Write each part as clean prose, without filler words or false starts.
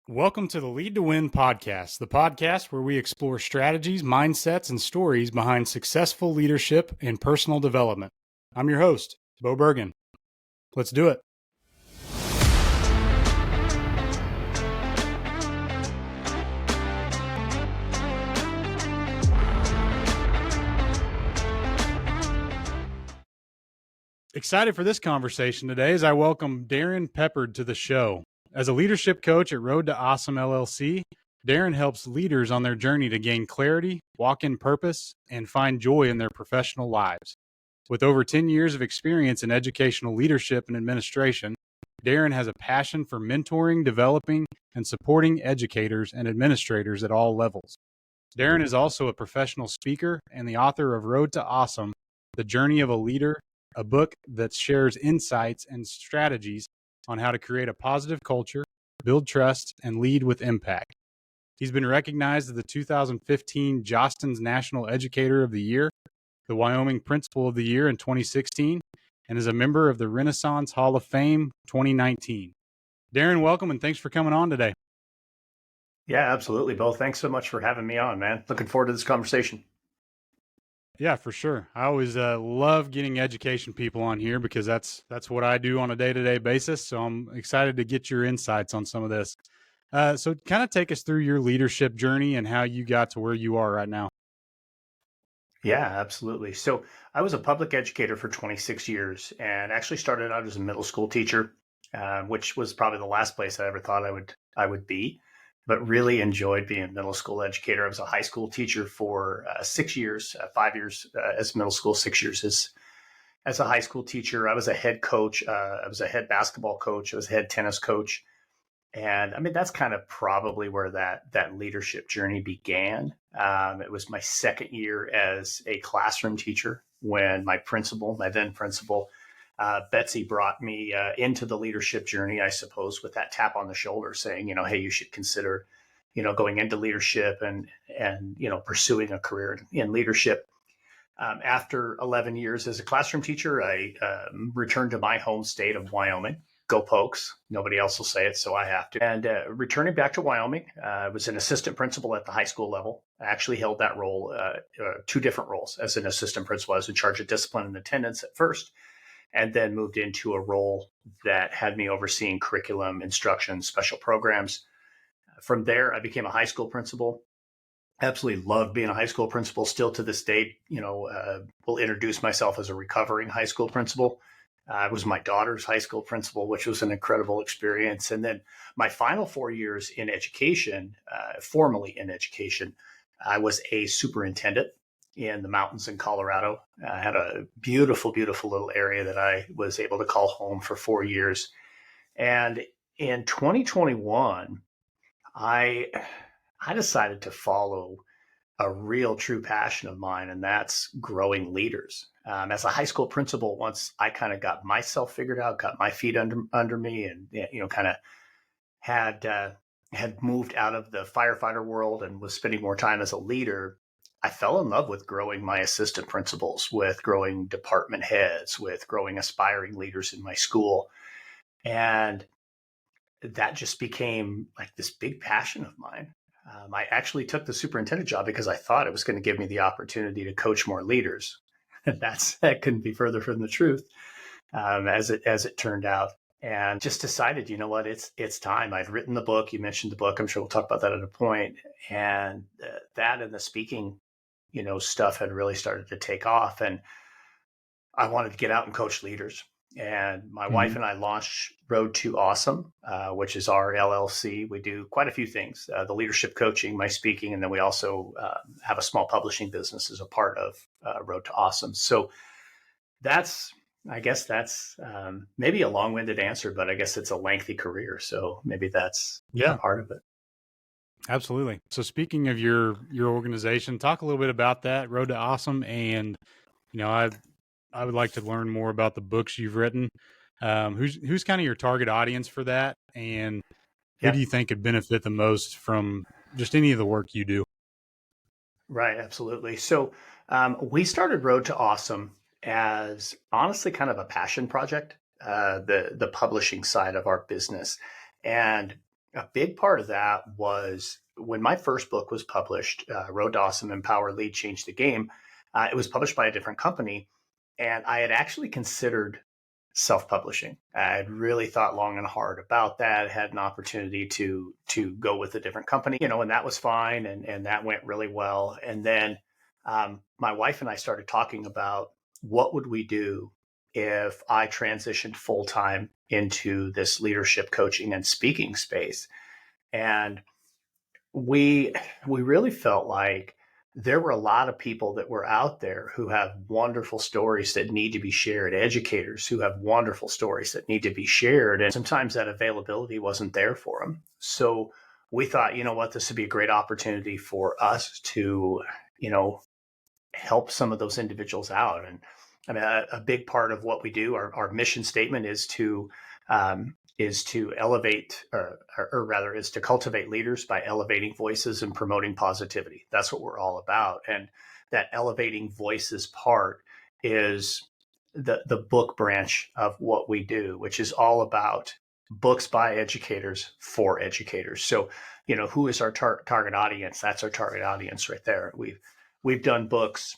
Welcome to the Lead to Win podcast, the podcast where we explore strategies, mindsets, and stories behind successful leadership and personal development. I'm your host, Bo Bergen. Let's do it. Excited for this conversation today as I welcome Darrin Peppard to the show. As a leadership coach at Road to Awesome LLC, Darrin helps leaders on their journey to gain clarity, walk in purpose, and find joy in their professional lives. With over 10 years of experience in educational leadership and administration, Darrin has a passion for mentoring, developing, and supporting educators and administrators at all levels. Darrin is also a professional speaker and the author of Road to Awesome, The Journey of a Leader, a book that shares insights and strategies on how to create a positive culture, build trust, and lead with impact. He's been recognized as the 2015 Jostens National Educator of the Year, the Wyoming Principal of the Year in 2016, and is a member of the Renaissance Hall of Fame 2019. Darrin, welcome, and thanks for coming on today. Yeah, absolutely, Bo. Thanks so much for having me on, man. Looking forward to this conversation. Yeah, for sure. I always love getting education people on here because that's what I do on a day-to-day basis. So I'm excited to get your insights on some of this. So kind of take us through your leadership journey and how you got to where you are right now. Yeah, absolutely. So I was a public educator for 26 years and actually started out as a middle school teacher, which was probably the last place I ever thought I would be, but really enjoyed being a middle school educator. I was a high school teacher for 6 years, 5 years as middle school, 6 years as a high school teacher. I was a head coach. I was a head basketball coach. I was a head tennis coach. And I mean, that's kind of probably where that leadership journey began. It was my second year as a classroom teacher when my then principal, Betsy, brought me into the leadership journey, I suppose, with that tap on the shoulder saying, hey, you should consider, going into leadership and pursuing a career in leadership. After 11 years as a classroom teacher, I returned to my home state of Wyoming. Go Pokes. Nobody else will say it, so I have to. And returning back to Wyoming, I was an assistant principal at the high school level. I actually held that role, two different roles. As an assistant principal, I was in charge of discipline and attendance at first, and then moved into a role that had me overseeing curriculum, instruction, special programs. From there, I became a high school principal. Absolutely loved being a high school principal. Still to this day, will introduce myself as a recovering high school principal. I was my daughter's high school principal, which was an incredible experience. And then my final 4 years in education, formally in education, I was a superintendent in the mountains in Colorado. I had a beautiful, beautiful little area that I was able to call home for 4 years. And in 2021, I decided to follow a real true passion of mine, and that's growing leaders. As a high school principal, once I kind of got myself figured out, got my feet under me, and kind of had moved out of the firefighter world and was spending more time as a leader, I fell in love with growing my assistant principals, with growing department heads, with growing aspiring leaders in my school. And that just became like this big passion of mine. I actually took the superintendent job because I thought it was going to give me the opportunity to coach more leaders. That couldn't be further from the truth, as it turned out. And just decided, you know what, it's time. I'd written the book. You mentioned the book. I'm sure we'll talk about that at a point. And that and the speaking, stuff had really started to take off. And I wanted to get out and coach leaders. And my wife and I launched Road to Awesome, which is our LLC. We do quite a few things, the leadership coaching, my speaking, and then we also have a small publishing business as a part of Road to Awesome. So I guess that's maybe a long-winded answer, but I guess it's a lengthy career. So maybe that's a part of it. Absolutely. So speaking of your organization, talk a little bit about that, Road to Awesome. And, I would like to learn more about the books you've written. Who's kind of your target audience for that? And who do you think could benefit the most from just any of the work you do? Right. Absolutely. So we started Road to Awesome as honestly kind of a passion project, the publishing side of our business. And a big part of that was when my first book was published, Road to Awesome, Empower, Lead, Change the Game. It was published by a different company, and I had actually considered self-publishing. I had really thought long and hard about that. Had an opportunity to go with a different company, and that was fine, and that went really well. And then my wife and I started talking about what would we do if I transitioned full time into this leadership coaching and speaking space. And we really felt like there were a lot of people that were out there who have wonderful stories that need to be shared, educators who have wonderful stories that need to be shared. And sometimes that availability wasn't there for them. So we thought, you know what, this would be a great opportunity for us to, help some of those individuals out. And I mean, a big part of what we do, our mission statement is to elevate, or rather, is to cultivate leaders by elevating voices and promoting positivity. That's what we're all about. And that elevating voices part is the book branch of what we do, which is all about books by educators for educators. So, who is our target audience? That's our target audience right there. We've done books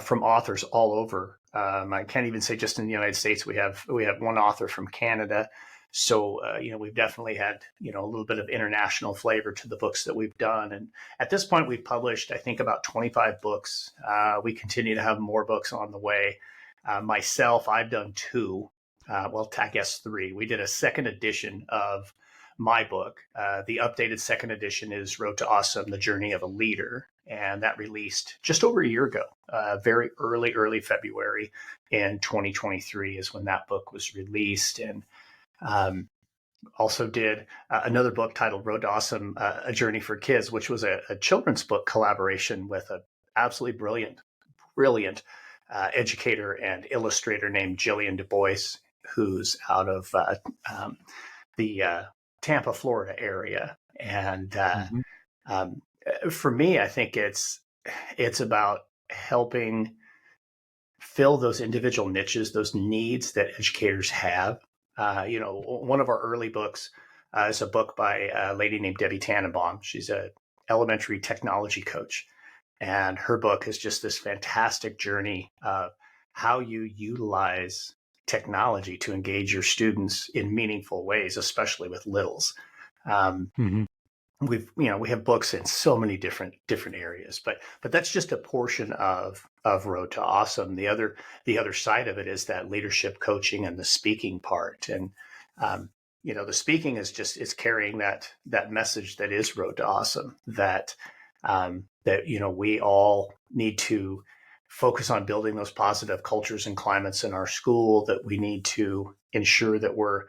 from authors all over. I can't even say just in the United States. We have one author from Canada. So, we've definitely had, a little bit of international flavor to the books that we've done. And at this point, we've published, I think, about 25 books. We continue to have more books on the way. Myself, I've done two. I guess three. We did a second edition of my book. The updated second edition is Road to Awesome, The Journey of a Leader. And that released just over a year ago, very early February in 2023 is when that book was released. And also did another book titled Road to Awesome, A Journey for Kids, which was a children's book collaboration with an absolutely brilliant educator and illustrator named Jillian Du Bois, who's out of the Tampa, Florida area. And for me, I think it's about helping fill those individual niches, those needs that educators have. One of our early books is a book by a lady named Debbie Tannenbaum. She's an elementary technology coach. And her book is just this fantastic journey of how you utilize technology to engage your students in meaningful ways, especially with littles. We have books in so many different areas, but that's just a portion of Road to Awesome. The other side of it is that leadership coaching and the speaking part. And the speaking is carrying that message that is Road to Awesome, that we all need to focus on building those positive cultures and climates in our school, that we need to ensure that we're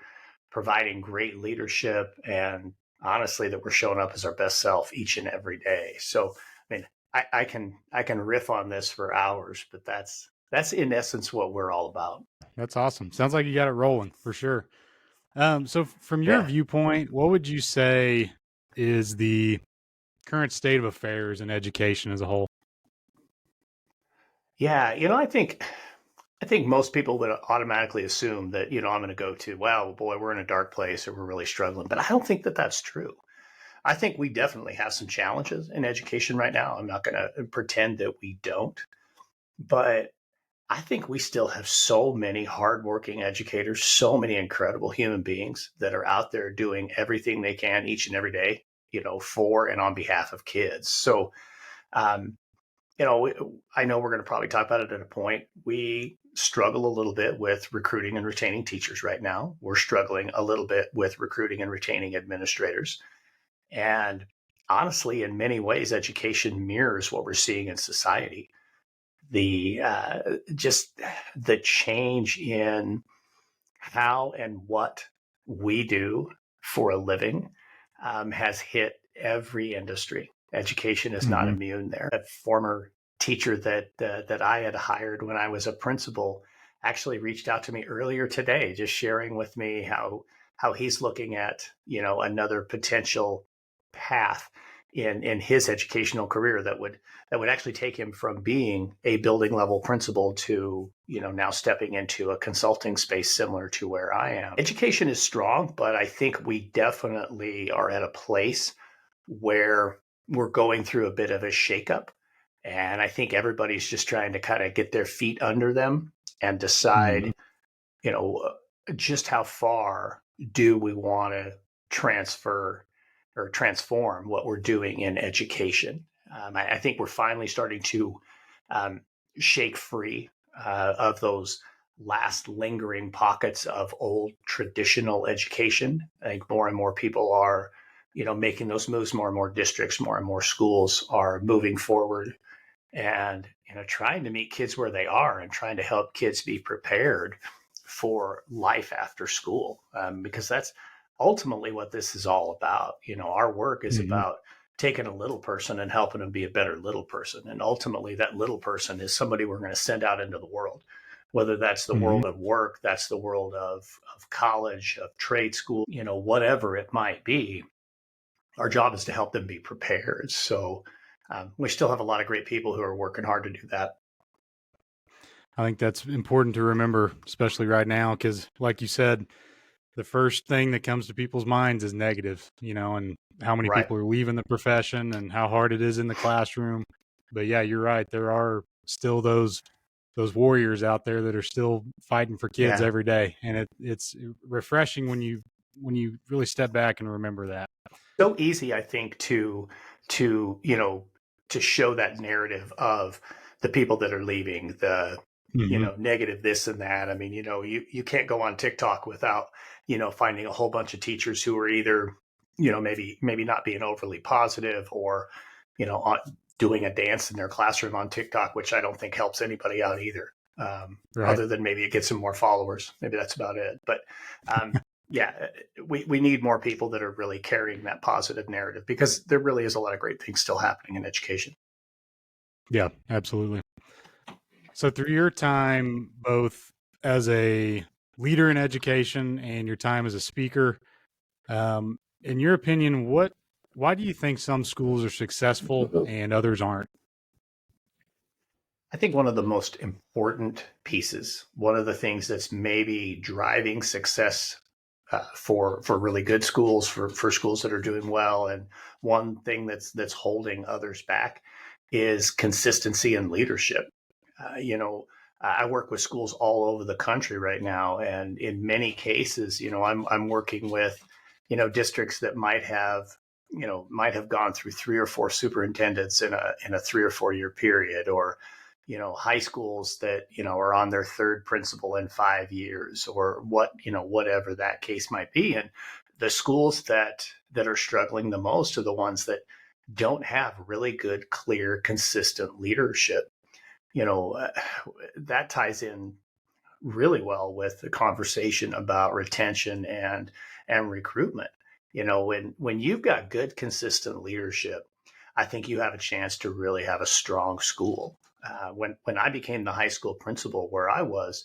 providing great leadership, and honestly, that we're showing up as our best self each and every day. So, I mean, I can riff on this for hours, but that's in essence what we're all about. That's awesome. Sounds like you got it rolling for sure. So from your viewpoint, what would you say is the current state of affairs in education as a whole? Yeah, I think most people would automatically assume that, I'm going to go to, well, boy, we're in a dark place or we're really struggling. But I don't think that that's true. I think we definitely have some challenges in education right now. I'm not going to pretend that we don't. But I think we still have so many hardworking educators, so many incredible human beings that are out there doing everything they can each and every day, for and on behalf of kids. So, I know we're going to probably talk about it at a point. We struggle a little bit with recruiting and retaining teachers right now. We're struggling a little bit with recruiting and retaining administrators. And honestly, in many ways, education mirrors what we're seeing in society. Just the change in how and what we do for a living has hit every industry. Education is not immune there. A former teacher that I had hired when I was a principal actually reached out to me earlier today, just sharing with me how he's looking at, another potential path in his educational career that would actually take him from being a building level principal to, now stepping into a consulting space similar to where I am. Education is strong, but I think we definitely are at a place where we're going through a bit of a shakeup. And I think everybody's just trying to kind of get their feet under them and decide, just how far do we want to transfer or transform what we're doing in education. I think we're finally starting to shake free of those last lingering pockets of old traditional education. I think more and more people are, making those moves. More and more districts, more and more schools are moving forward and, trying to meet kids where they are and trying to help kids be prepared for life after school, because that's ultimately what this is all about. Our work is about taking a little person and helping them be a better little person. And ultimately that little person is somebody we're going to send out into the world, whether that's the world of work, that's the world of college, of trade school, whatever it might be. Our job is to help them be prepared. So we still have a lot of great people who are working hard to do that. I think that's important to remember, especially right now, because like you said, the first thing that comes to people's minds is negative, and how many people are leaving the profession and how hard it is in the classroom. But yeah, you're right. There are still those warriors out there that are still fighting for kids every day. And it's refreshing when you really step back and remember that. So easy, I think, to show that narrative of the people that are leaving, the negative this and that. I mean, you can't go on TikTok without, finding a whole bunch of teachers who are either, maybe not being overly positive or, doing a dance in their classroom on TikTok, which I don't think helps anybody out either. Other than maybe it gets some more followers. Maybe that's about it. But yeah, we need more people that are really carrying that positive narrative, because there really is a lot of great things still happening in education. Yeah, absolutely. So through your time, both as a leader in education and your time as a speaker, in your opinion, why do you think some schools are successful and others aren't? I think one of the most important pieces, one of the things that's maybe driving success for really good schools, for schools that are doing well, and one thing that's holding others back is consistency and leadership. I work with schools all over the country right now, and in many cases, I'm working with, districts that might have gone through 3 or 4 superintendents in a 3 or 4 year period, or high schools that are on their 3rd principal in 5 years, or whatever that case might be. And the schools that are struggling the most are the ones that don't have really good, clear, consistent leadership. That ties in really well with the conversation about retention and recruitment. When you've got good, consistent leadership, I think you have a chance to really have a strong school. When I became the high school principal where I was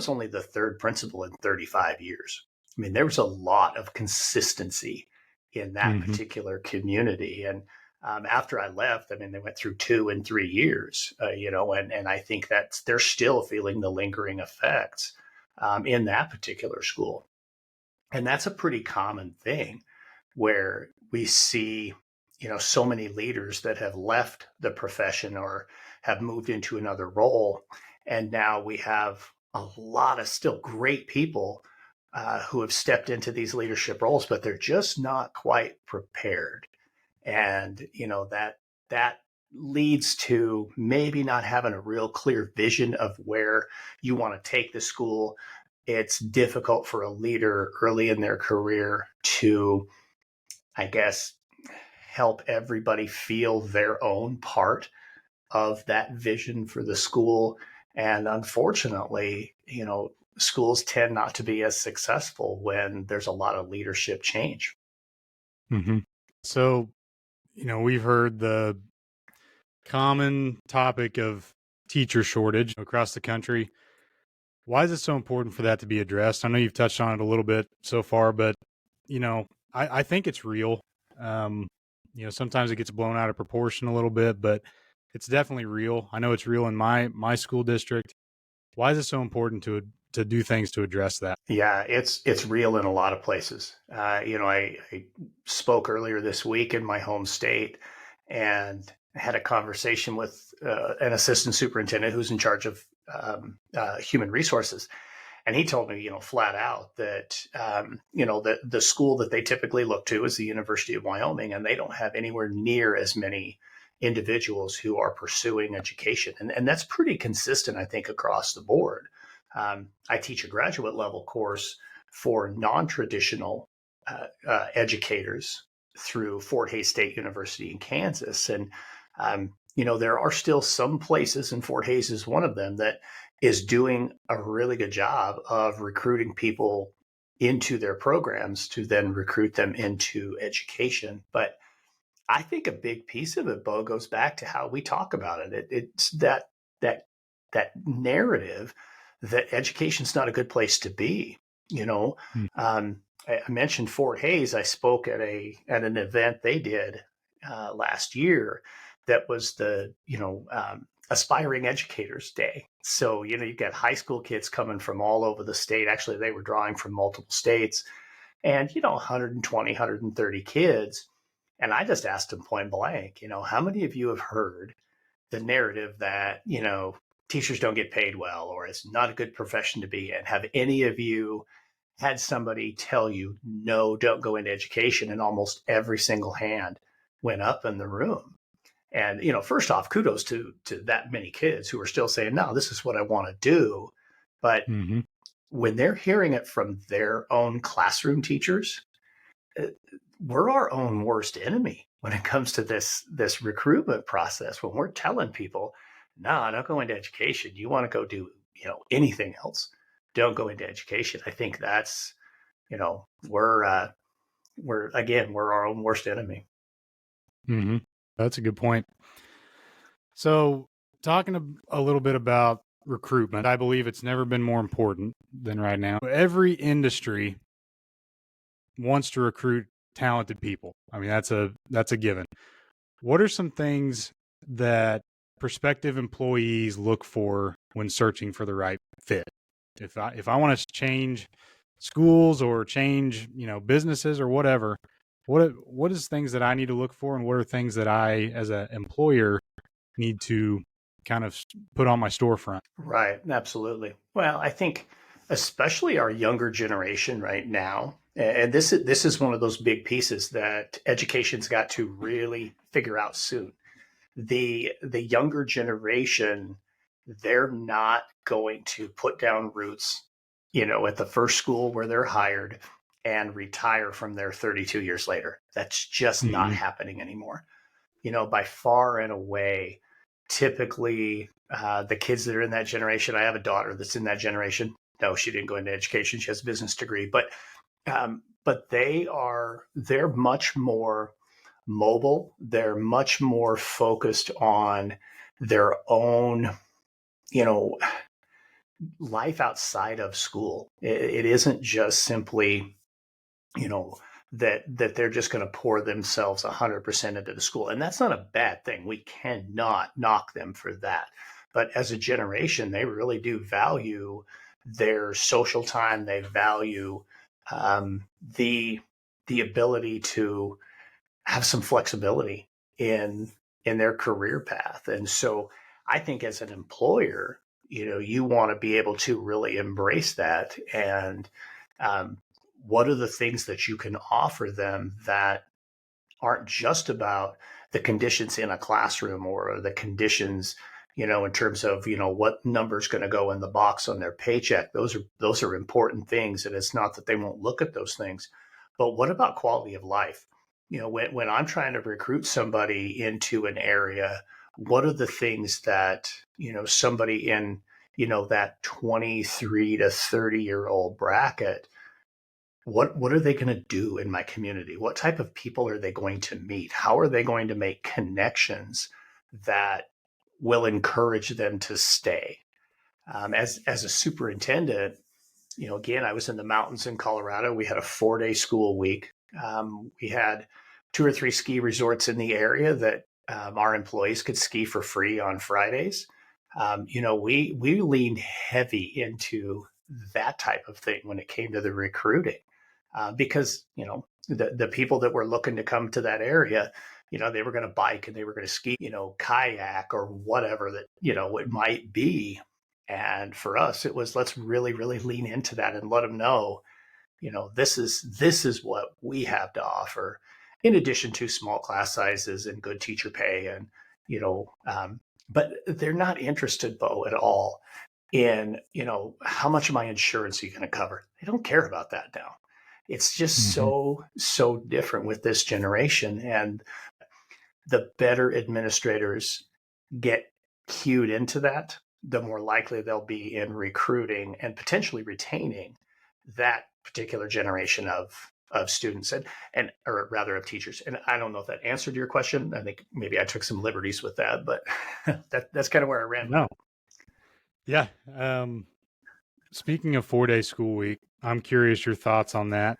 only the 3rd principal in 35 years. I mean, there was a lot of consistency in that particular community. And after I left, I mean, they went through 2 and 3 years, and I think that they're still feeling the lingering effects in that particular school. And that's a pretty common thing where we see, so many leaders that have left the profession or have moved into another role. And now we have a lot of still great people who have stepped into these leadership roles, but they're just not quite prepared. And, that leads to maybe not having a real clear vision of where you want to take the school. It's difficult for a leader early in their career to, I guess, help everybody feel their own part of that vision for the school. And unfortunately, schools tend not to be as successful when there's a lot of leadership change. So, we've heard the common topic of teacher shortage across the country. Why is it so important for that to be addressed? I know you've touched on it a little bit so far, but I think it's real. Sometimes it gets blown out of proportion a little bit, but it's definitely real. I know it's real in my school district. Why is it so important to do things to address that? Yeah, it's real in a lot of places. I spoke earlier this week in my home state and had a conversation with an assistant superintendent who's in charge of human resources. And he told me, flat out that, the school that they typically look to is the University of Wyoming, and they don't have anywhere near as many individuals who are pursuing education. And that's pretty consistent, I think, across the board. I teach a graduate level course for non-traditional educators through Fort Hays State University in Kansas. And, there are still some places, and Fort Hays is one of them, that is doing a really good job of recruiting people into their programs to then recruit them into education. But I think a big piece of it, Bo, goes back to how we talk about it. It's that that narrative that education's not a good place to be. Hmm. I mentioned Fort Hays. I spoke at an event they did last year that was the Aspiring Educators Day. So you've got high school kids coming from all over the state. Actually, they were drawing from multiple states, and 120, 130 kids. And I just asked them point blank, how many of you have heard the narrative that teachers don't get paid well, or it's not a good profession to be in? Have any of you had somebody tell you, no, don't go into education? And almost every single hand went up in the room. And, first off, kudos to that many kids who are still saying, no, this is what I want to do. But Mm-hmm. when they're hearing it from their own classroom teachers, we're our own worst enemy when it comes to this recruitment process. When we're telling people, no, don't go into education. You want to go do, anything else. Don't go into education. I think that's, we're our own worst enemy. Mm-hmm. That's a good point. So, talking a little bit about recruitment, I believe it's never been more important than right now. Every industry wants to recruit talented people. I mean, that's a given. What are some things that prospective employees look for when searching for the right fit? If I want to change schools or change, businesses or whatever, what is things that I need to look for, and what are things that I as an employer need to kind of put on my storefront? Right. Absolutely. Well, I think especially our younger generation right now, and this is one of those big pieces that education's got to really figure out soon. The younger generation, they're not going to put down roots, at the first school where they're hired and retire from there 32 years later. That's just not Mm-hmm. happening anymore. By far and away, typically the kids that are in that generation. I have a daughter that's in that generation. No, she didn't go into education. She has a business degree, but they're much more mobile. They're much more focused on their own, life outside of school. It isn't just simply, that they're just going to pour themselves 100% into the school. And that's not a bad thing. We cannot knock them for that. But as a generation, they really do value their social time. They value the ability to have some flexibility in their career path. And so I think as an employer, you want to be able to really embrace that. And what are the things that you can offer them that aren't just about the conditions in a classroom or the conditions, in terms of, what number's going to go in the box on their paycheck? Those are important things. And it's not that they won't look at those things, but what about quality of life? When I'm trying to recruit somebody into an area, what are the things that, somebody in, that 23 to 30-year-old bracket, what are they going to do in my community? What type of people are they going to meet? How are they going to make connections that will encourage them to stay? As a superintendent, again, I was in the mountains in Colorado. We had a 4-day school week. We had 2 or 3 ski resorts in the area that our employees could ski for free on Fridays. We leaned heavy into that type of thing when it came to the recruiting, because the people that were looking to come to that area, they were going to bike and they were going to ski, kayak or whatever that it might be. And for us, it was, let's really, really lean into that and let them know, this is what we have to offer, in addition to small class sizes and good teacher pay. And, but they're not interested, Bo, at all in, how much of my insurance are you going to cover? They don't care about that now. It's just so different with this generation. And the better administrators get cued into that, the more likely they'll be in recruiting and potentially retaining that particular generation of students or rather of teachers. And I don't know if that answered your question. I think maybe I took some liberties with that, but that's kind of where I ran. No. Yeah. Speaking of 4-day school week, I'm curious your thoughts on that.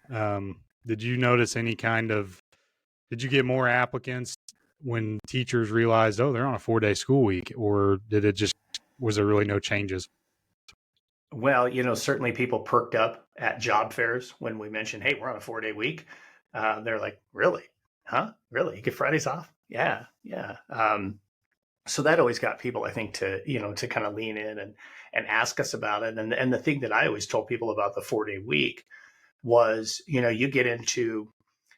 Did you notice did you get more applicants when teachers realized, oh, they're on a 4-day school week, or was there really no changes? Well, certainly people perked up at job fairs when we mentioned, hey, we're on a 4-day week. They're like, really? Huh? Really? You get Fridays off? Yeah. Yeah. So that always got people, I think, to kind of lean in and ask us about it. And the thing that I always told people about the 4-day week was, you get into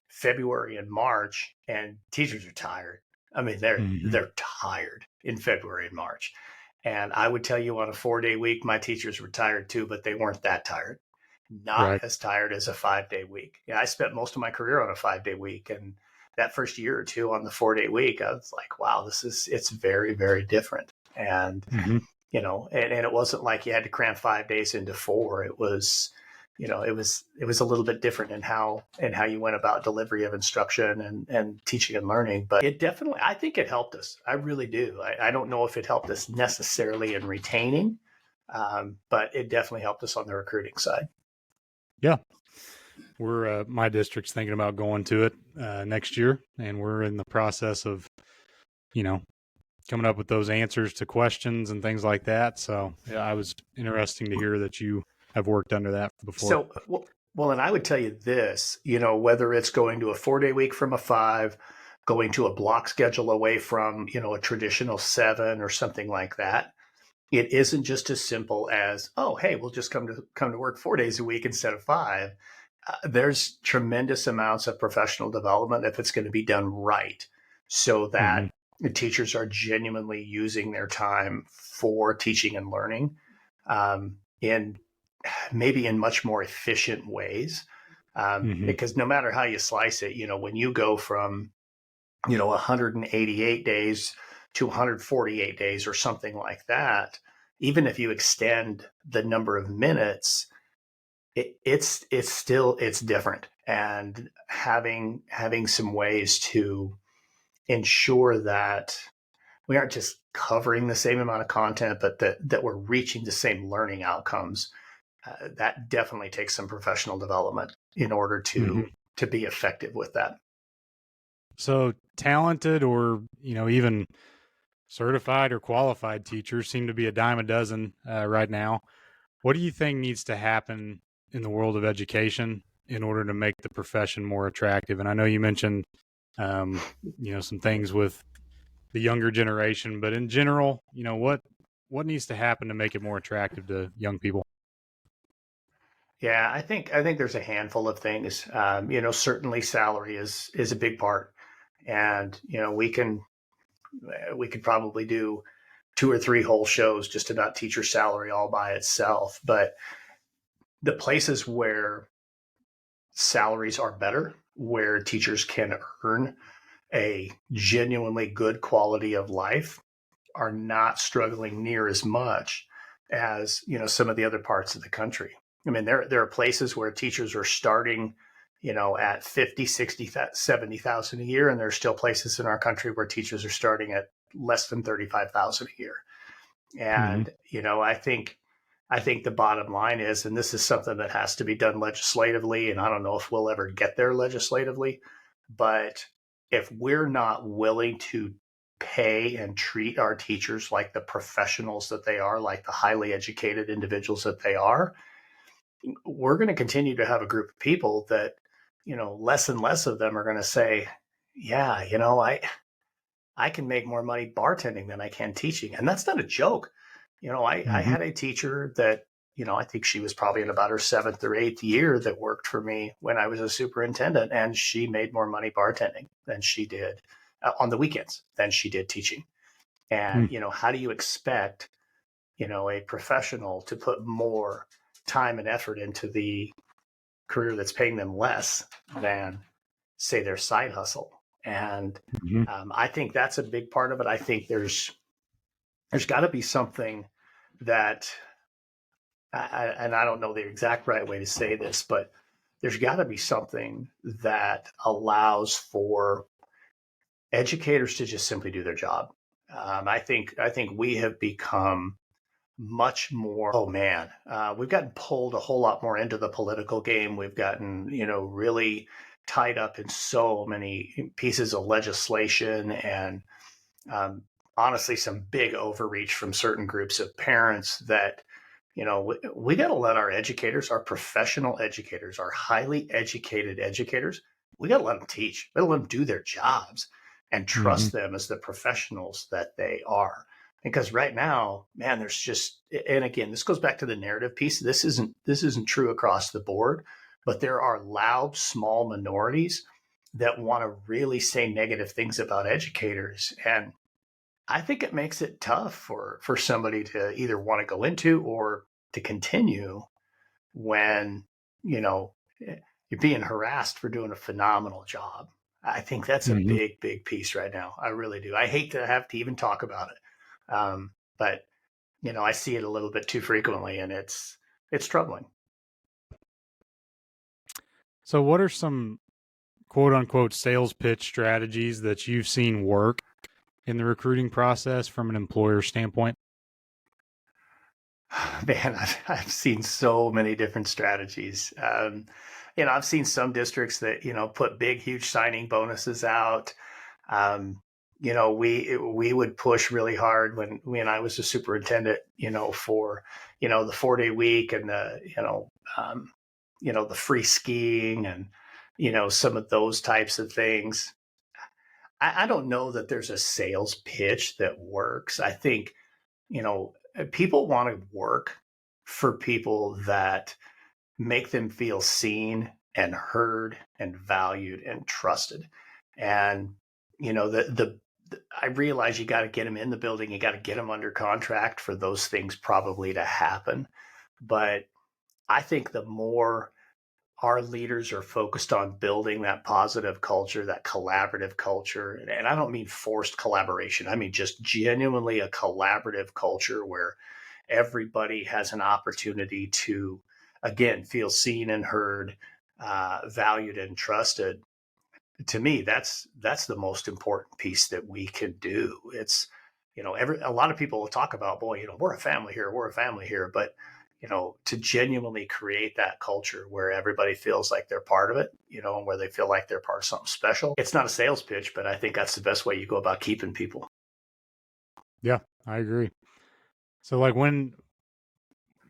February and March and teachers are tired. I mean, they're tired in February and March. And I would tell you on a 4-day week, my teachers were tired too, but they weren't that tired. Not as tired as a 5-day week. Yeah, I spent most of my career on a 5-day week. And that first year or two on the 4-day week, I was like, wow, it's very, very different. And, and it wasn't like you had to cram 5 days into 4. It was, it was a little bit different in how you went about delivery of instruction and teaching and learning. But it definitely, I think it helped us. I really do. I don't know if it helped us necessarily in retaining, but it definitely helped us on the recruiting side. Yeah. We're my district's thinking about going to it next year, and we're in the process of, coming up with those answers to questions and things like that. So yeah, I was interesting to hear that you have worked under that before. So, well, and I would tell you this, whether it's going to a 4-day week from a 5, going to a block schedule away from, a traditional 7 or something like that, it isn't just as simple as, oh, hey, we'll just come to work 4 days a week instead of 5. There's tremendous amounts of professional development if it's going to be done right, so that the teachers are genuinely using their time for teaching and learning, in maybe in much more efficient ways. Because no matter how you slice it, when you go from, 188 days to 148 days or something like that, even if you extend the number of minutes, it's different. And having some ways to ensure that we aren't just covering the same amount of content, but that we're reaching the same learning outcomes, that definitely takes some professional development in order to be effective with that. So talented or, even certified or qualified teachers seem to be a dime a dozen right now. What do you think needs to happen in the world of education in order to make the profession more attractive? And I know you mentioned, some things with the younger generation, but in general, what needs to happen to make it more attractive to young people? Yeah, I think there's a handful of things. Certainly salary is a big part, and we could probably do 2 or 3 whole shows just about teacher salary all by itself. But the places where salaries are better, where teachers can earn a genuinely good quality of life, are not struggling near as much as some of the other parts of the country. I mean, there are places where teachers are starting, at 50, 60, 70,000 a year, and there's still places in our country where teachers are starting at less than 35,000 a year. And I think the bottom line is, and this is something that has to be done legislatively, and I don't know if we'll ever get there legislatively, but if we're not willing to pay and treat our teachers like the professionals that they are, like the highly educated individuals that they are, we're going to continue to have a group of people that, less and less of them are going to say, yeah, I can make more money bartending than I can teaching. And that's not a joke. I Mm-hmm. had a teacher that, I think she was probably in about her 7th or 8th year that worked for me when I was a superintendent, and she made more money bartending than she did on the weekends than she did teaching. And, how do you expect, a professional to put more time and effort into the career that's paying them less than, say, their side hustle? And Mm-hmm. I think that's a big part of it. I think there's got to be something that, and I don't know the exact right way to say this, but there's got to be something that allows for educators to just simply do their job. I think we have become much more. Oh man, we've gotten pulled a whole lot more into the political game. We've gotten really tied up in so many pieces of legislation, and um, honestly, some big overreach from certain groups of parents that, we got to let our educators, our professional educators, our highly educated educators, we got to let them teach. We got to let them do their jobs and Mm-hmm. trust them as the professionals that they are. Because right now, man, there's just, and again, this goes back to the narrative piece. This isn't true across the board, but there are loud, small minorities that want to really say negative things about educators. And I think it makes it tough for somebody to either want to go into or to continue when, you know, you're being harassed for doing a phenomenal job. I think that's a Mm-hmm. big, big piece right now. I really do. I hate to have to even talk about it. But I see it a little bit too frequently, and it's troubling. So, what are some quote unquote sales pitch strategies that you've seen work in the recruiting process from an employer standpoint? Man, I've seen so many different strategies. I've seen some districts that put big, huge signing bonuses out. Um, we would push really hard when I was a superintendent. For the 4-day week and the free skiing and some of those types of things. I don't know that there's a sales pitch that works. I think people want to work for people that make them feel seen and heard and valued and trusted. And I realize you got to get them in the building, you got to get them under contract for those things probably to happen. But I think the more our leaders are focused on building that positive culture, that collaborative culture. And I don't mean forced collaboration. I mean just genuinely a collaborative culture where everybody has an opportunity to, again, feel seen and heard, valued and trusted. To me, that's the most important piece that we can do. It's a lot of people will talk about, boy, we're a family here, but to genuinely create that culture where everybody feels like they're part of it, and where they feel like they're part of something special. It's not a sales pitch, but I think that's the best way you go about keeping people. Yeah, I agree. So, like when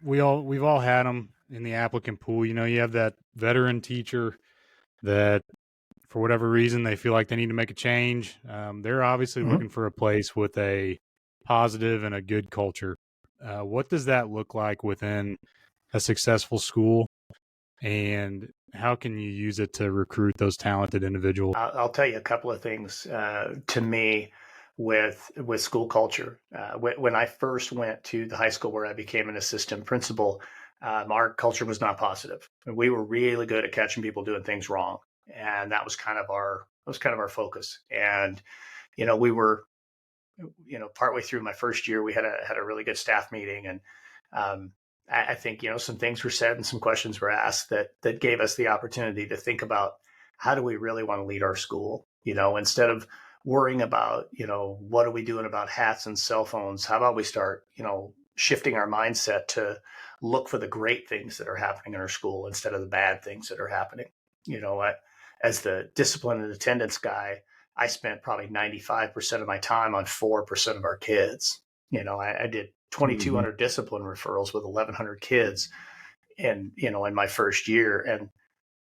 we've all had them in the applicant pool, you have that veteran teacher that for whatever reason they feel like they need to make a change. They're obviously Mm-hmm. looking for a place with a positive and a good culture. What does that look like within a successful school, and how can you use it to recruit those talented individuals? I'll tell you a couple of things to me with school culture. When I first went to the high school where I became an assistant principal, our culture was not positive. We were really good at catching people doing things wrong, and that was kind of our focus. And we were partway through my first year, we had a really good staff meeting, and um, I think some things were said and some questions were asked that gave us the opportunity to think about how do we really want to lead our school. Instead of worrying about what are we doing about hats and cell phones, how about we start shifting our mindset to look for the great things that are happening in our school instead of the bad things that are happening. As the discipline and attendance guy, I spent probably 95% of my time on 4% of our kids. I did 2,200 discipline referrals with 1,100 kids in my first year, and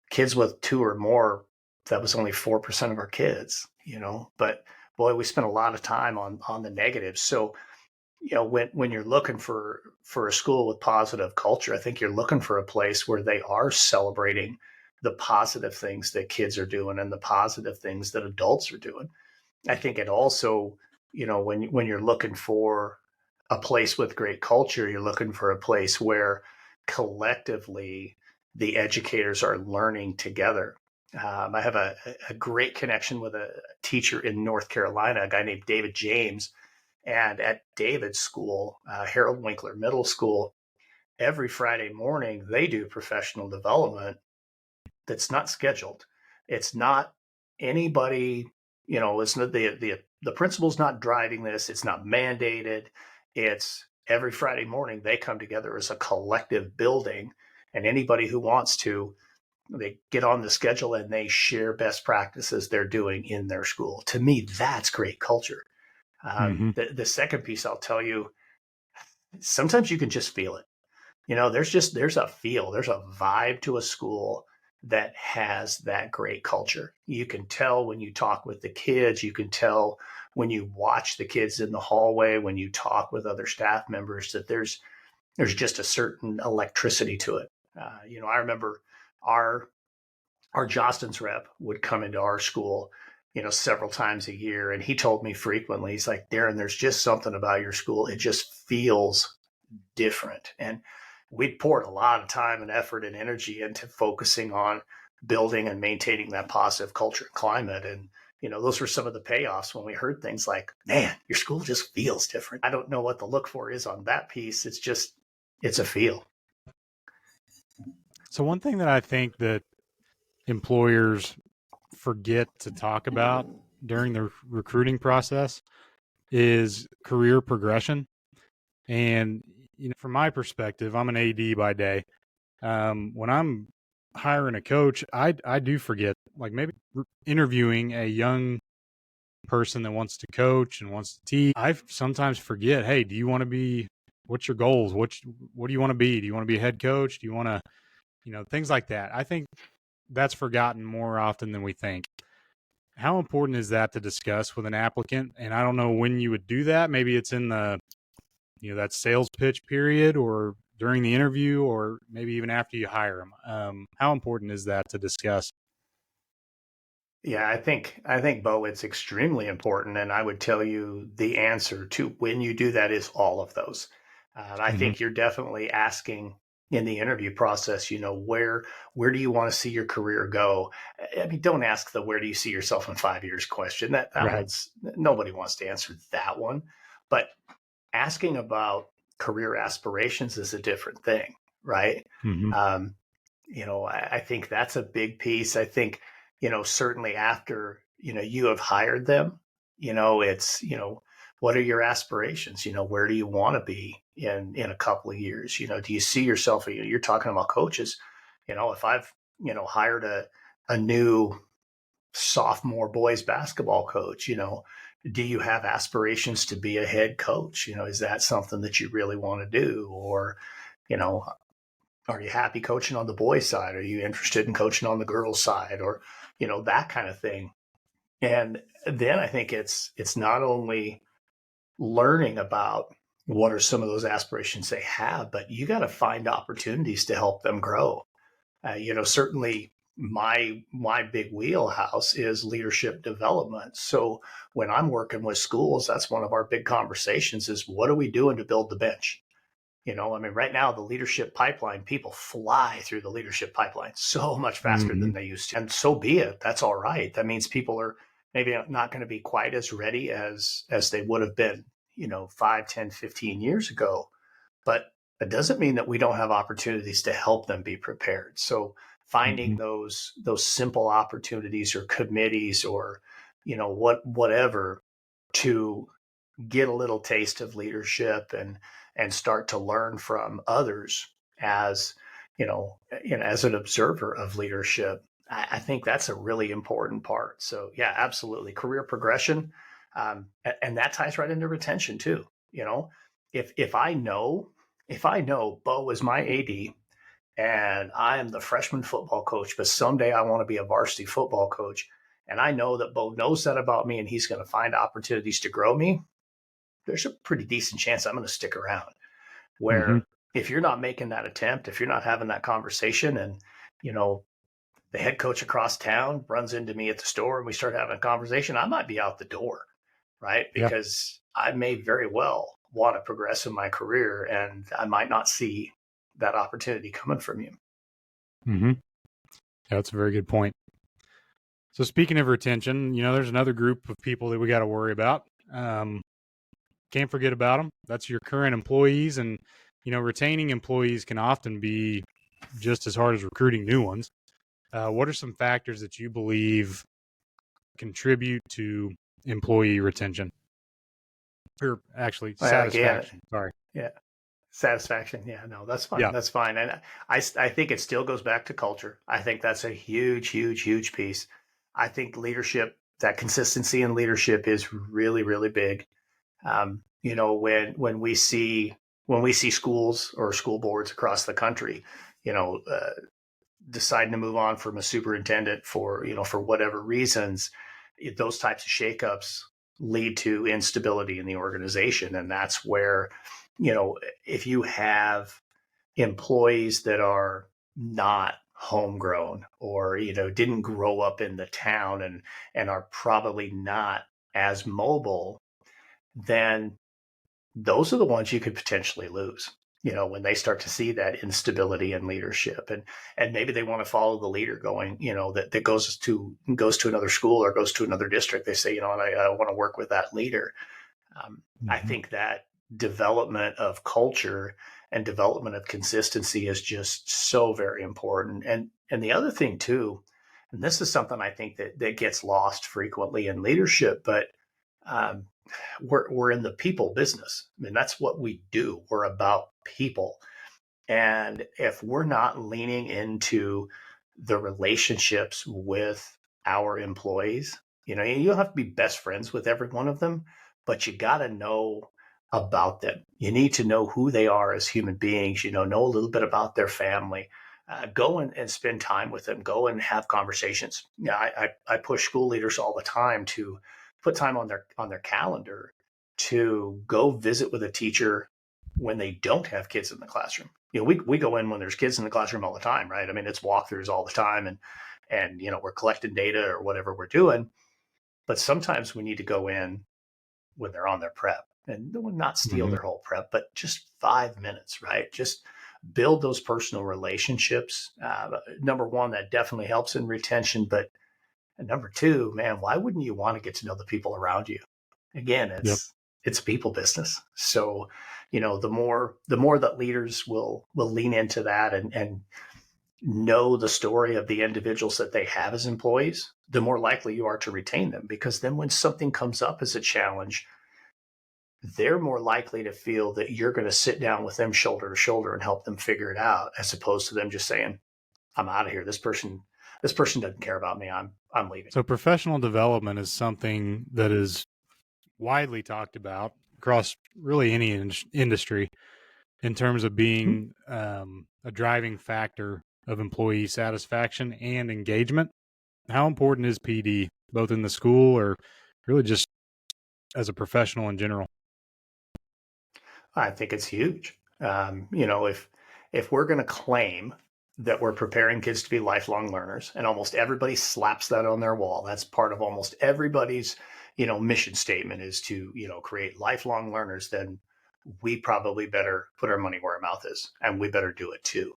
kids with 2 or more, that was only 4% of our kids, but boy, we spent a lot of time on the negatives. So, when you're looking for a school with positive culture, I think you're looking for a place where they are celebrating the positive things that kids are doing and the positive things that adults are doing. I think it also, when you're looking for a place with great culture, you're looking for a place where collectively the educators are learning together. I have a great connection with a teacher in North Carolina, a guy named David James. And at David's school, Harold Winkler Middle School, every Friday morning, they do professional development that's not scheduled. It's not anybody, it's not the principal's not driving this. It's not mandated. It's every Friday morning they come together as a collective building, and anybody who wants to, they get on the schedule and they share best practices they're doing in their school. To me, that's great culture. The second piece I'll tell you, sometimes you can just feel it. There's a feel, there's a vibe to a school that has that great culture. You can tell when you talk with the kids, you can tell when you watch the kids in the hallway, when you talk with other staff members, that there's just a certain electricity to it. I remember our Jostens rep would come into our school, several times a year. And he told me frequently, he's like, Darrin, there's just something about your school. It just feels different. And we'd poured a lot of time and effort and energy into focusing on building and maintaining that positive culture and climate. And, those were some of the payoffs when we heard things like, man, your school just feels different. I don't know what the look for is on that piece. It's a feel. So one thing that I think that employers forget to talk about during the recruiting process is career progression. And, from my perspective, I'm an AD by day. When I'm hiring a coach, I do forget, like maybe interviewing a young person that wants to coach and wants to teach. I sometimes forget, hey, do you want to be, what's your goals? What do you want to be? Do you want to be a head coach? Do you want to, things like that. I think that's forgotten more often than we think. How important is that to discuss with an applicant? And I don't know when you would do that. Maybe it's in the, that sales pitch period, or during the interview, or maybe even after you hire them. How important is that to discuss? Yeah, I think, Bo, it's extremely important. And I would tell you the answer to when you do that is all of those. I think you're definitely asking in the interview process, where do you want to see your career go? I mean, don't ask the where do you see yourself in 5 years question. That Right. one's, nobody wants to answer that one. But asking about career aspirations is a different thing, right? Um, I think that's a big piece. I think, certainly after, you have hired them, it's, what are your aspirations? Where do you want to be in a couple of years? Do you see yourself, you're talking about coaches, if I've, hired a new sophomore boys basketball coach, do you have aspirations to be a head coach? Is that something that you really want to do? Or, are you happy coaching on the boys side? Are you interested in coaching on the girls side? Or, that kind of thing. And then I think it's not only learning about what are some of those aspirations they have, but you got to find opportunities to help them grow. Certainly my big wheelhouse is leadership development. So when I'm working with schools, that's one of our big conversations is what are we doing to build the bench? I mean, right now, the leadership pipeline, people fly through the leadership pipeline so much faster than they used to. And so be it. That's all right. That means people are maybe not going to be quite as ready as they would have been, 5, 10, 15 years ago. But it doesn't mean that we don't have opportunities to help them be prepared. So finding those simple opportunities or committees or, whatever to get a little taste of leadership and start to learn from others as as an observer of leadership. I think that's a really important part. So yeah, absolutely. Career progression. And that ties right into retention too. You know, if I know Bo is my AD and I am the freshman football coach, but someday I want to be a varsity football coach, and I know that Bo knows that about me and he's going to find opportunities to grow me, there's a pretty decent chance I'm going to stick around. Mm-hmm. Where if you're not making that attempt, if you're not having that conversation, and you know the head coach across town runs into me at the store and we start having a conversation, I might be out the door, right? Yeah. Because I may very well want to progress in my career and I might not see that opportunity coming from you. Mm-hmm. Yeah, that's a very good point. So speaking of retention, there's another group of people that we got to worry about. Can't forget about them. That's your current employees, and retaining employees can often be just as hard as recruiting new ones. What are some factors that you believe contribute to employee retention, or actually Again, satisfaction? Sorry. yeah, satisfaction. Yeah, no, that's fine. Yeah. That's fine. And I think it still goes back to culture. I think that's a huge, huge, huge piece. I think leadership, that consistency in leadership is really, really big. When we see schools or school boards across the country, you know, uh, deciding to move on from a superintendent for whatever reasons, those types of shakeups lead to instability in the organization, and that's where, if you have employees that are not homegrown or didn't grow up in the town and are probably not as mobile, then those are the ones you could potentially lose, when they start to see that instability in leadership, and maybe they want to follow the leader going, that goes to another school or goes to another district. They say, and I want to work with that leader. I Mm-hmm. think that development of culture and development of consistency is just so very important. And the other thing too, and this is something I think that gets lost frequently in leadership, but um, we're in the people business. I mean, that's what we do. We're about people. And if we're not leaning into the relationships with our employees, you don't have to be best friends with every one of them, but you got to know about them. You need to know who they are as human beings, know a little bit about their family. Go and spend time with them. Go and have conversations. I push school leaders all the time to put time on their calendar to go visit with a teacher when they don't have kids in the classroom. We go in when there's kids in the classroom all the time, right? I mean, it's walkthroughs all the time, and we're collecting data or whatever we're doing. But sometimes we need to go in when they're on their prep, and not steal Mm-hmm. their whole prep, but just 5 minutes, right? Just build those personal relationships. Number one, that definitely helps in retention. But number two, man, why wouldn't you want to get to know the people around you? Again, Yep. it's people business. So, the more that leaders will lean into that and know the story of the individuals that they have as employees, the more likely you are to retain them. Because then when something comes up as a challenge, they're more likely to feel that you're going to sit down with them shoulder to shoulder and help them figure it out, as opposed to them just saying, I'm out of here. This person doesn't care about me. I'm leaving. So professional development is something that is widely talked about across really any industry in terms of being a driving factor of employee satisfaction and engagement. How important is PD, both in the school or really just as a professional in general? I think it's huge. If we're going to claim that we're preparing kids to be lifelong learners, and almost everybody slaps that on their wall, that's part of almost everybody's mission statement is to create lifelong learners, then we probably better put our money where our mouth is, and we better do it too.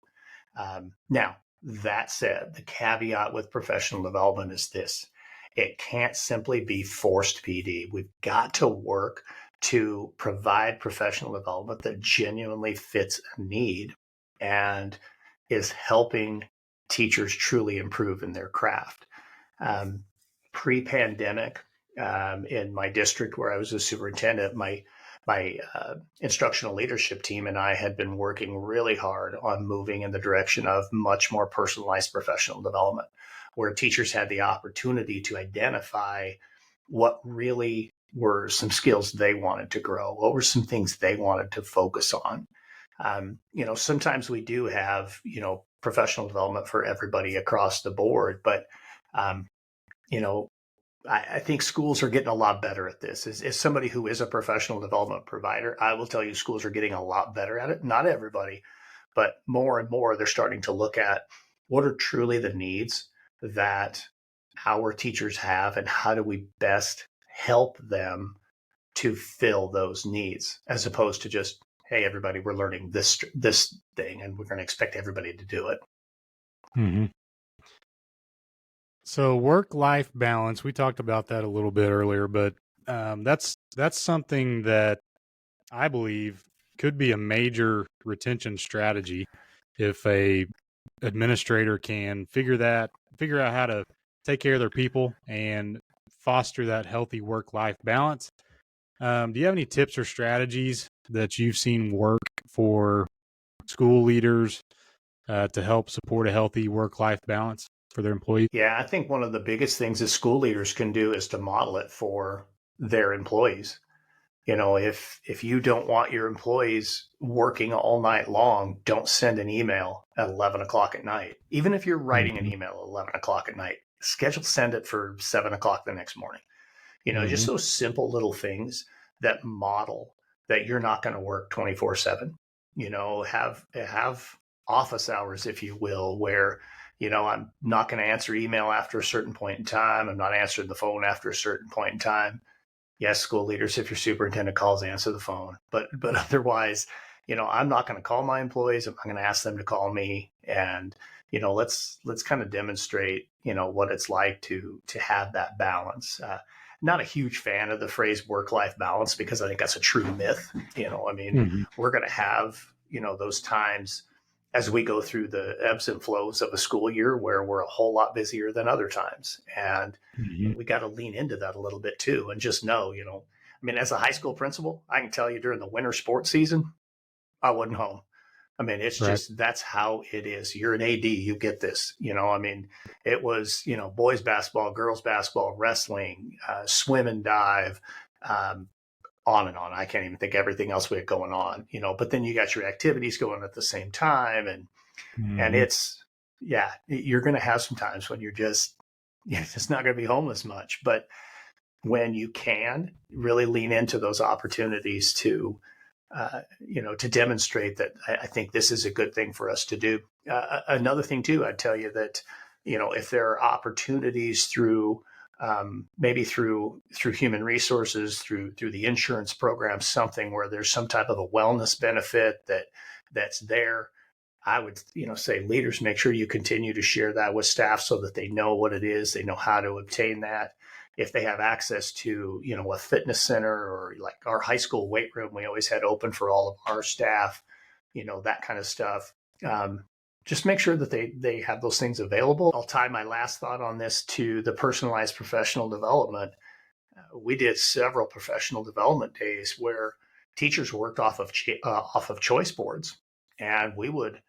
Now, that said, the caveat with professional development is this: it can't simply be forced PD. We've got to work to provide professional development that genuinely fits a need and is helping teachers truly improve in their craft. Pre-pandemic, in my district where I was a superintendent, my instructional leadership team and I had been working really hard on moving in the direction of much more personalized professional development, where teachers had the opportunity to identify what really were some skills they wanted to grow, what were some things they wanted to focus on. Sometimes we do have, professional development for everybody across the board, but, um, you know, I think schools are getting a lot better at this. As somebody who is a professional development provider, I will tell you schools are getting a lot better at it. Not everybody, but more and more they're starting to look at what are truly the needs that our teachers have and how do we best help them to fill those needs, as opposed to just, hey, everybody, we're learning this thing and we're going to expect everybody to do it. Mm-hmm. So work-life balance, we talked about that a little bit earlier, but that's something that I believe could be a major retention strategy if a administrator can figure out how to take care of their people and foster that healthy work-life balance. Do you have any tips or strategies that you've seen work for school leaders to help support a healthy work-life balance for their employees? Yeah, I think one of the biggest things that school leaders can do is to model it for their employees. If you don't want your employees working all night long, don't send an email at 11 o'clock at night. Even if you're writing an email at 11 o'clock at night, send it for 7 o'clock the next morning. Just Mm-hmm. those simple little things that model that you're not going to work 24/7. Have office hours, if you will, where I'm not going to answer email after a certain point in time. I'm not answering the phone after a certain point in time. Yes, school leaders, if your superintendent calls, answer the phone. But otherwise, I'm not going to call my employees. I'm not going to ask them to call me. And let's kind of demonstrate what it's like to have that balance. Not a huge fan of the phrase work-life balance because I think that's a true myth. Mm-hmm. We're going to have those times as we go through the ebbs and flows of a school year where we're a whole lot busier than other times. And Mm-hmm. we got to lean into that a little bit too and just know, as a high school principal, I can tell you during the winter sports season, I wasn't home. It's Right. just that's how it is. You're an AD, you get this. It was, boys basketball, girls basketball, wrestling, swim and dive, on and on. I can't even think everything else we had going on, but then you got your activities going at the same time. And Mm-hmm. it's, yeah, you're going to have some times when you're just not going to be home as much. But when you can really lean into those opportunities to, to demonstrate that I think this is a good thing for us to do. Another thing too, I'd tell you that, if there are opportunities through, maybe through human resources, through the insurance program, something where there's some type of a wellness benefit that's there. I would, say leaders, make sure you continue to share that with staff so that they know what it is, they know how to obtain that. If they have access to, a fitness center or like our high school weight room, we always had open for all of our staff, that kind of stuff. Just make sure that they have those things available. I'll tie my last thought on this to the personalized professional development. We did several professional development days where teachers worked off of choice boards, and we would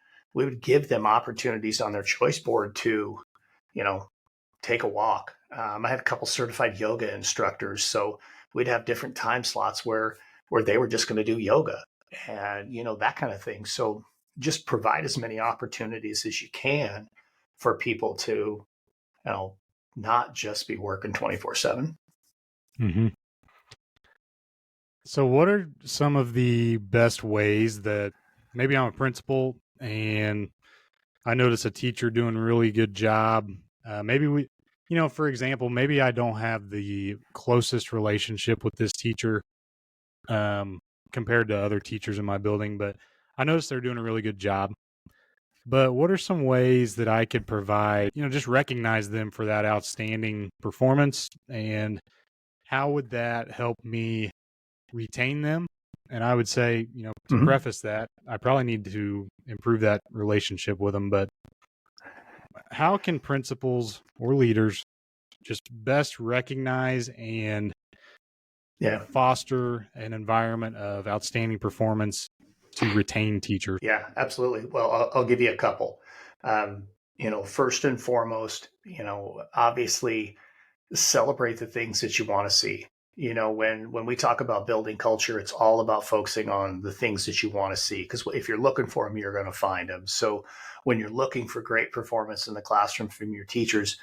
give them opportunities on their choice board to, take a walk. I had a couple certified yoga instructors, so we'd have different time slots where they were just going to do yoga and that kind of thing. So just provide as many opportunities as you can for people to, not just be working 24/7. Mm-hmm. So, what are some of the best ways that maybe I'm a principal and I notice a teacher doing a really good job? Maybe for example, maybe I don't have the closest relationship with this teacher compared to other teachers in my building, but I notice they're doing a really good job. But what are some ways that I could provide, just recognize them for that outstanding performance? And how would that help me retain them? And I would say, to Mm-hmm. preface that, I probably need to improve that relationship with them. But how can principals or leaders just best recognize and Yeah. foster an environment of outstanding performance to retain teachers? Yeah, absolutely. Well, I'll give you a couple. Um, first and foremost, obviously celebrate the things that you want to see. When we talk about building culture, it's all about focusing on the things that you want to see. Because if you're looking for them, you're going to find them. So when you're looking for great performance in the classroom from your teachers,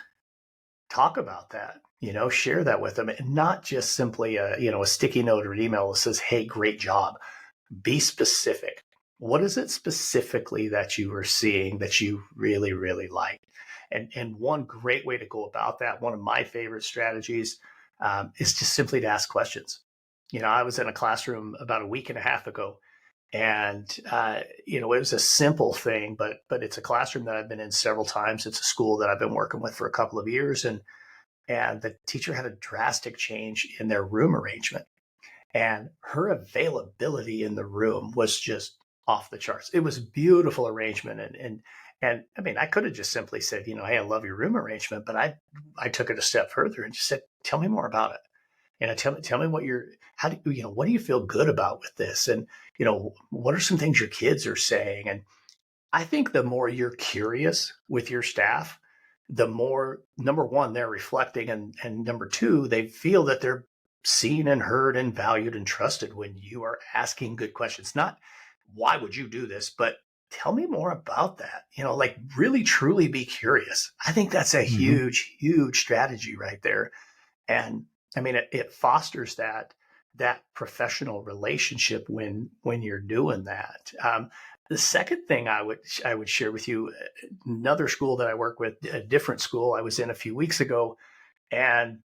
talk about that. Share that with them, and not just simply a sticky note or an email that says, "Hey, great job." Be specific. What is it specifically that you are seeing that you really, really like? And one great way to go about that, one of my favorite strategies, is just simply to ask questions. I was in a classroom about a week and a half ago, and it was a simple thing, but it's a classroom that I've been in several times. It's a school that I've been working with for a couple of years, and the teacher had a drastic change in their room arrangement, and her availability in the room was just off the charts. It was a beautiful arrangement, and I mean, I could have just simply said, "Hey, I love your room arrangement," but I took it a step further and just said, "Tell me more about it. Tell me what what do you feel good about with this, and what are some things your kids are saying?" And I think the more you're curious with your staff, the more, number one, they're reflecting, and number two, they feel that they're seen and heard and valued and trusted when you are asking good questions. Not why would you do this, but tell me more about that. Like really truly be curious. I think that's a Mm-hmm. huge, huge strategy right there. And I mean, it fosters that professional relationship when you're doing that. The second thing I would share with you, another school that I work with, a different school I was in a few weeks ago, and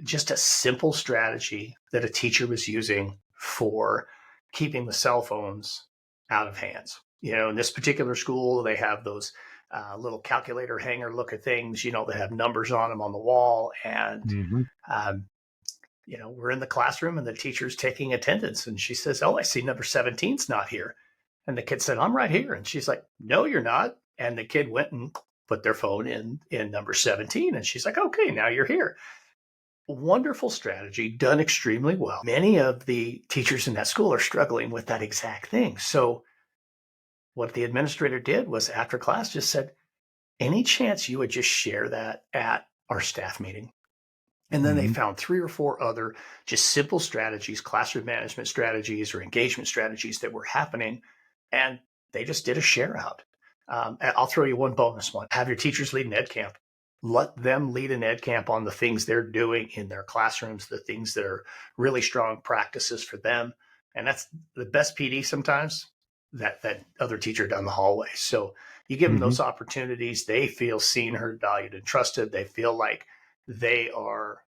just a simple strategy that a teacher was using for keeping the cell phones out of hands. In this particular school, they have those little calculator hanger look at things, that have numbers on them on the wall. And Mm-hmm. um, we're in the classroom and the teacher's taking attendance, and she says, "Oh, I see number 17's not here." And the kid said, "I'm right here." And she's like, "No, you're not." And the kid went and put their phone in number 17. And she's like, "Okay, now you're here." Wonderful strategy, done extremely well. Many of the teachers in that school are struggling with that exact thing. So what the administrator did was, after class, just said, "Any chance you would just share that at our staff meeting?" And then they Mm-hmm. found three or four other just simple strategies, classroom management strategies or engagement strategies that were happening. And they just did a share out. I'll throw you one bonus one. Have your teachers lead an ed camp. Let them lead an ed camp on the things they're doing in their classrooms, the things that are really strong practices for them. And that's the best PD sometimes, that other teacher down the hallway. So you give them Mm-hmm. those opportunities. They feel seen, heard, valued, and trusted. They feel like they are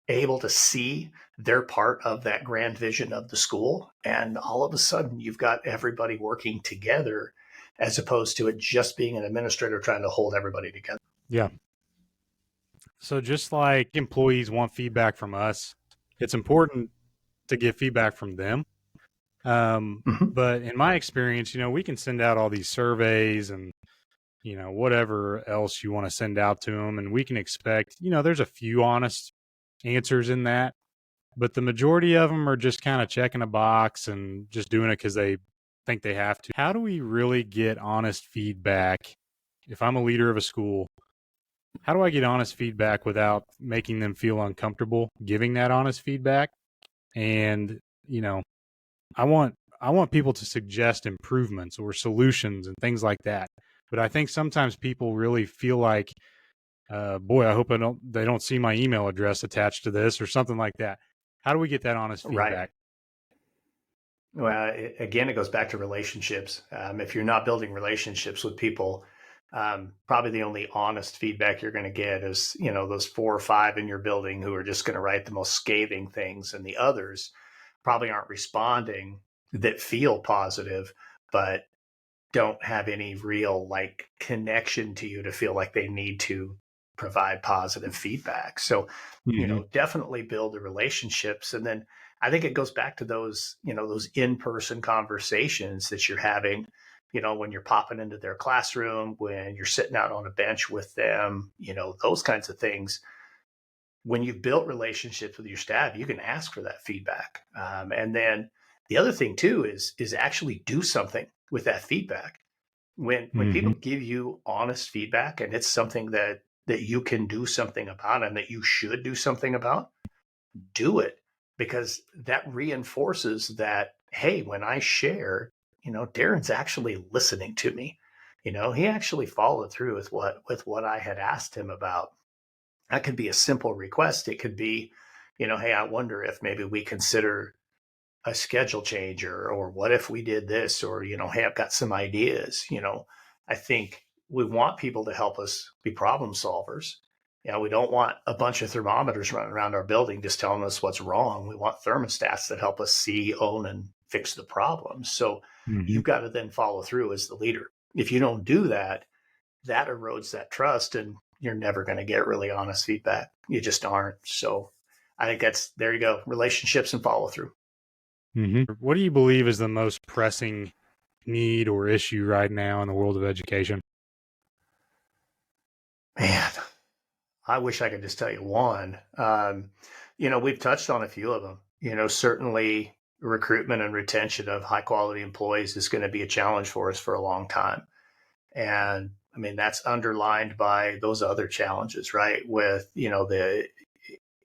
able to see their part of that grand vision of the school. And all of a sudden, you've got everybody working together as opposed to it just being an administrator trying to hold everybody together. Yeah. So just like employees want feedback from us, it's important to get feedback from them. Mm-hmm. But in my experience, we can send out all these surveys and, whatever else you want to send out to them. And we can expect, there's a few honest answers in that, but the majority of them are just kind of checking a box and just doing it because they think they have to. How do we really get honest feedback? If I'm a leader of a school, how do I get honest feedback without making them feel uncomfortable giving that honest feedback? And, I want people to suggest improvements or solutions and things like that. But I think sometimes people really feel like, boy, I hope they don't see my email address attached to this or something like that. How do we get that honest Right. feedback? Well, again, it goes back to relationships. If you're not building relationships with people, probably the only honest feedback you're going to get is, those four or five in your building who are just going to write the most scathing things, and the others probably aren't responding, that feel positive, but don't have any real like connection to you to feel like they need to provide positive feedback. So, Mm-hmm. definitely build the relationships. And then I think it goes back to those in-person conversations that you're having, when you're popping into their classroom, when you're sitting out on a bench with them, those kinds of things. when you've built relationships with your staff, you can ask for that feedback. And then the other thing too is actually do something with that feedback. When Mm-hmm. people give you honest feedback and it's something that you can do something about and that you should do something about, do it, because that reinforces that, hey, when I share, Darren's actually listening to me. He actually followed through with what I had asked him about. That could be a simple request. It could be, hey, I wonder if maybe we consider a schedule change, or what if we did this, or, hey, I've got some ideas. I think we want people to help us be problem solvers. We don't want a bunch of thermometers running around our building just telling us what's wrong. We want thermostats that help us see, own, and fix the problems. So Mm-hmm. you've got to then follow through as the leader. If you don't do that, that erodes that trust, and you're never going to get really honest feedback. You just aren't. So I think there you go, relationships and follow through. Mm-hmm. What do you believe is the most pressing need or issue right now in the world of education? Man, I wish I could just tell you one. We've touched on a few of them. Certainly recruitment and retention of high quality employees is going to be a challenge for us for a long time. And I mean, that's underlined by those other challenges, right? With, the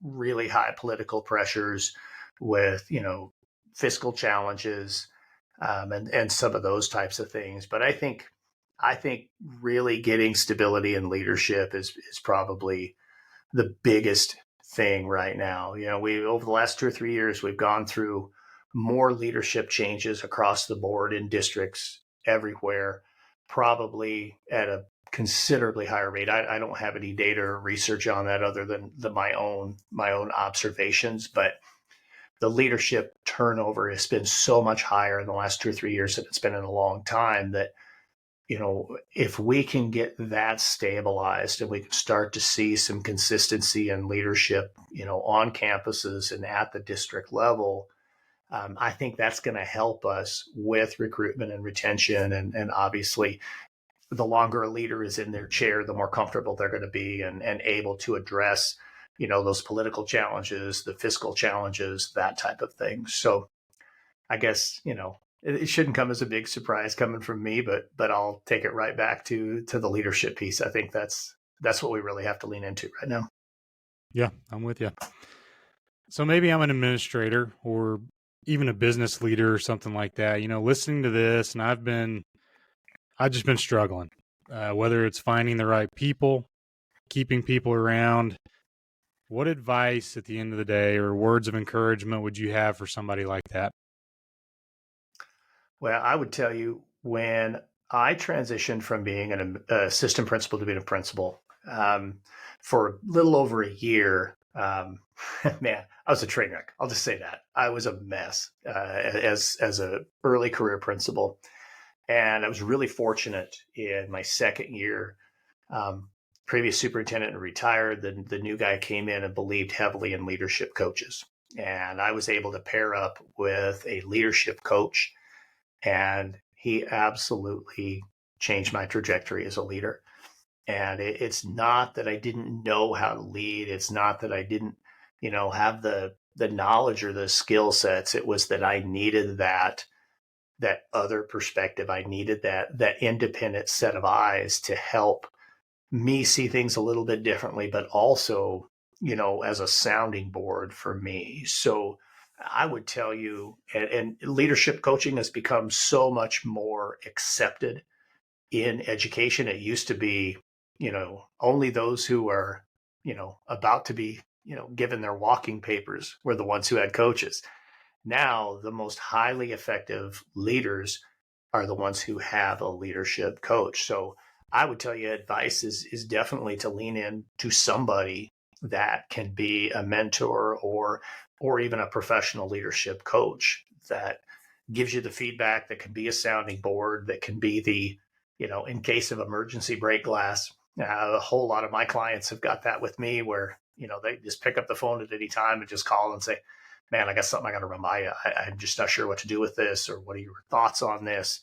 really high political pressures, with, fiscal challenges, and some of those types of things. But I think really getting stability and leadership is probably the biggest thing right now. We over the last 2 or 3 years, we've gone through more leadership changes across the board in districts everywhere, probably at a considerably higher rate. I don't have any data or research on that other than my own observations, but the leadership turnover has been so much higher in the last 2 or 3 years than it's been in a long time, that if we can get that stabilized and we can start to see some consistency in leadership, on campuses and at the district level, I think that's going to help us with recruitment and retention. And obviously, the longer a leader is in their chair, the more comfortable they're going to be, and able to address, those political challenges, the fiscal challenges, that type of thing. So I guess, it shouldn't come as a big surprise coming from me, but I'll take it right back to the leadership piece. I think that's what we really have to lean into right now. Yeah, I'm with you. So maybe I'm an administrator or even a business leader or something like that, listening to this, and I've just been struggling, whether it's finding the right people, keeping people around. What advice at the end of the day or words of encouragement would you have for somebody like that? Well, I would tell you, when I transitioned from being an assistant principal to being a principal, for a little over a year, man, I was a train wreck. I'll just say that I was a mess, as a early career principal, and I was really fortunate in my second year. Um, Previous superintendent retired. The new guy came in and believed heavily in leadership coaches, and I was able to pair up with a leadership coach, and he absolutely changed my trajectory as a leader. And it's not that I didn't know how to lead. It's not that I didn't, have the knowledge or the skill sets. It was that I needed that other perspective. I needed that independent set of eyes to help me see things a little bit differently, but also, as a sounding board for me. So I would tell you, and leadership coaching has become so much more accepted in education. It used to be, only those who are, about to be, given their walking papers were the ones who had coaches. Now, the most highly effective leaders are the ones who have a leadership coach. So I would tell you, advice is definitely to lean in to somebody that can be a mentor, or even a professional leadership coach that gives you the feedback, that can be a sounding board, that can be the, in case of emergency break glass. A whole lot of my clients have got that with me, where, they just pick up the phone at any time and just call and say, man, I got something I got to run by you. I'm just not sure what to do with this, or what are your thoughts on this?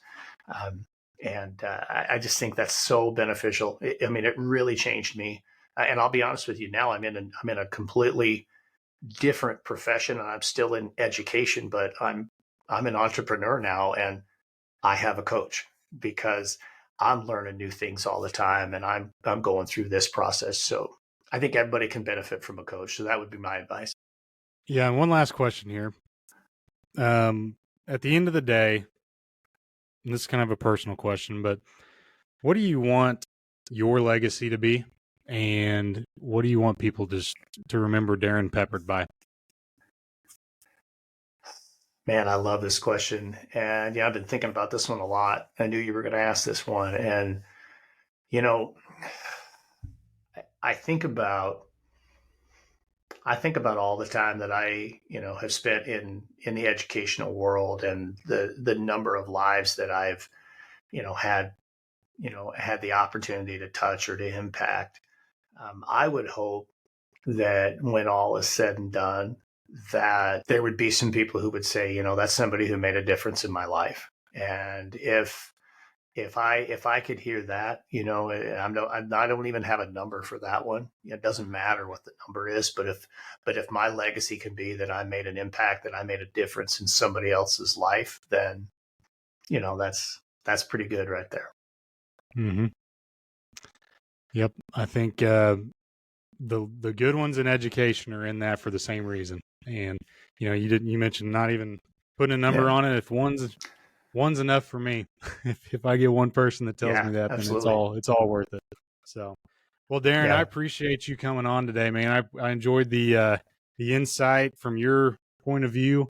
And I just think that's so beneficial. I mean, it really changed me. and I'll be honest with you now, I'm in a completely different profession, and I'm still in education, but I'm an entrepreneur now, and I have a coach because I'm learning new things all the time, and I'm going through this process. So I think everybody can benefit from a coach. So that would be my advice. Yeah, and one last question here. At the end of the day, and this is kind of a personal question, but what do you want your legacy to be? And what do you want people to remember Darrin Peppard by? Man, I love this question. And yeah, I've been thinking about this one a lot. I knew you were going to ask this one. And, you know, I think about all the time that I, have spent in the educational world, and the number of lives that I've, had the opportunity to touch or to impact. I would hope that when all is said and done, that there would be some people who would say, that's somebody who made a difference in my life. And if I could hear that, I don't even have a number for that one. It doesn't matter what the number is, but if my legacy can be that I made an impact, that I made a difference in somebody else's life, then, that's pretty good right there. Mm-hmm. Yep. I think, the good ones in education are in that for the same reason. And, you mentioned not even putting a number on it. If one's enough for me. if I get one person that tells me that, absolutely. then it's all worth it. So, well, Darrin, I appreciate you coming on today, man. I enjoyed the insight from your point of view,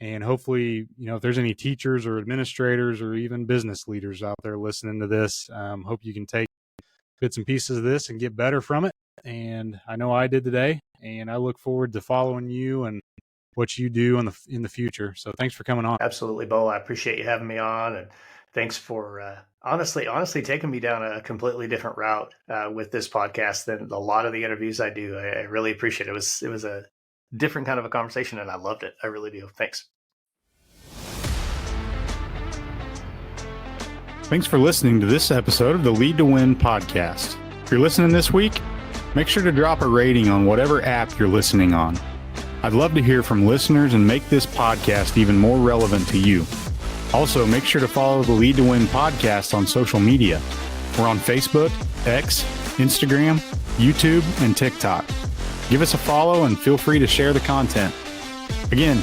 and hopefully, if there's any teachers or administrators or even business leaders out there listening to this, hope you can take bits and pieces of this and get better from it. And I know I did today, and I look forward to following you and what you do in the future. So thanks for coming on. Absolutely, Bo. I appreciate you having me on, and thanks for honestly taking me down a completely different route with this podcast than a lot of the interviews I do. I really appreciate it. It was a different kind of a conversation, and I loved it. I really do. Thanks. Thanks for listening to this episode of the Lead to Win podcast. If you're listening this week, make sure to drop a rating on whatever app you're listening on. I'd love to hear from listeners and make this podcast even more relevant to you. Also, make sure to follow the Lead to Win podcast on social media. We're on Facebook, X, Instagram, YouTube, and TikTok. Give us a follow and feel free to share the content. Again,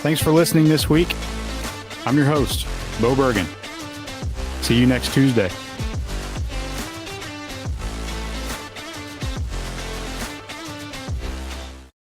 thanks for listening this week. I'm your host, Bo Bergen. See you next Tuesday.